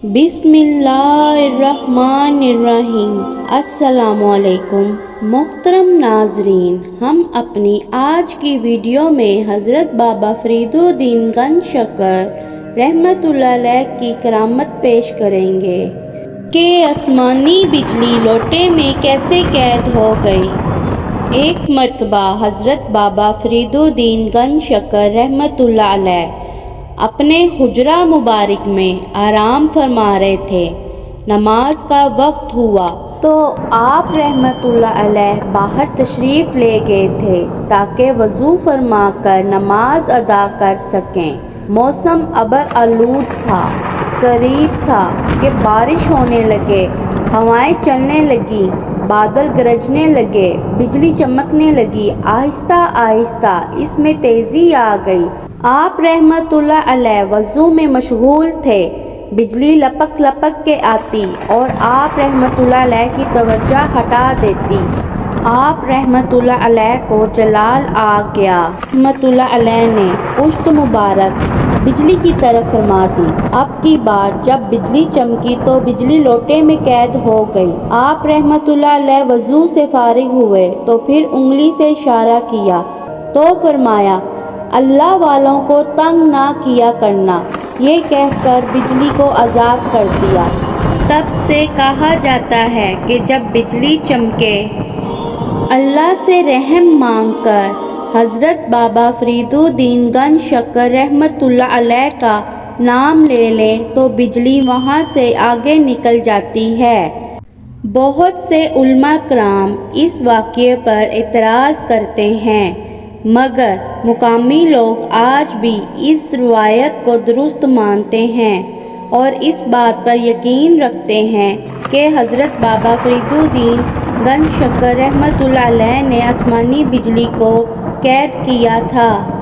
बिस्मिल्लाहिर्रहमानिर्रहीम। अस्सलामुअलैकुम मोहतरम नाजरीन, हम अपनी आज की वीडियो में हज़रत बाबा फरीदुद्दीन गंज शकर रहमतुल्लाह अलैह की करामत पेश करेंगे कि आसमानी बिजली लोटे में कैसे कैद हो गई। एक मर्तबा हज़रत बाबा फरीदुद्दीन गंज शकर रहमतुल्लाह अलैह अपने हुजरा मुबारक में आराम फरमा रहे थे। नमाज का वक्त हुआ तो आप रहमतुल्लाह अलैह बाहर तशरीफ़ ले गए थे ताकि वज़ू फरमा कर नमाज अदा कर सकें। मौसम अबर आलूद था, करीब था कि बारिश होने लगे, हवाएं चलने लगी, बादल गरजने लगे, बिजली चमकने लगी। आहिस्ता आहिस्ता इसमें तेज़ी आ गई। आप रहमतुल्लाह अलैह वज़ू में मशगूल थे। बिजली लपक लपक के आती और आप रहमतुल्लाह अलैह की तवज्जो हटा देती। आप रहमतुल्लाह अलैह को जलाल आ गया। रहमतुल्लाह अलैह ने पुश्त मुबारक बिजली की तरफ फरमा दी। अब की बार जब बिजली चमकी तो बिजली लोटे में कैद हो गई। आप रहमतुल्लाह अलैह वज़ू से फारिग हुए तो फिर उंगली से इशारा किया तो फरमाया, अल्लाह वालों को तंग ना किया करना। ये कहकर बिजली को आज़ाद कर दिया। तब से कहा जाता है कि जब बिजली चमके अल्लाह से रहम मांगकर हज़रत बाबा फरीदुद्दीन गंज शकर रहमतुल्लाह अलैह का नाम ले लें तो बिजली वहाँ से आगे निकल जाती है। बहुत से उलमा कराम इस वाक़ये पर एतराज़ करते हैं, मगर मुकामी लोग आज भी इस रिवायत को दुरुस्त मानते हैं और इस बात पर यकीन रखते हैं कि हज़रत बाबा फरीदुद्दीन गंज शकर रहमतुल्लाह अलैह ने आसमानी बिजली को कैद किया था।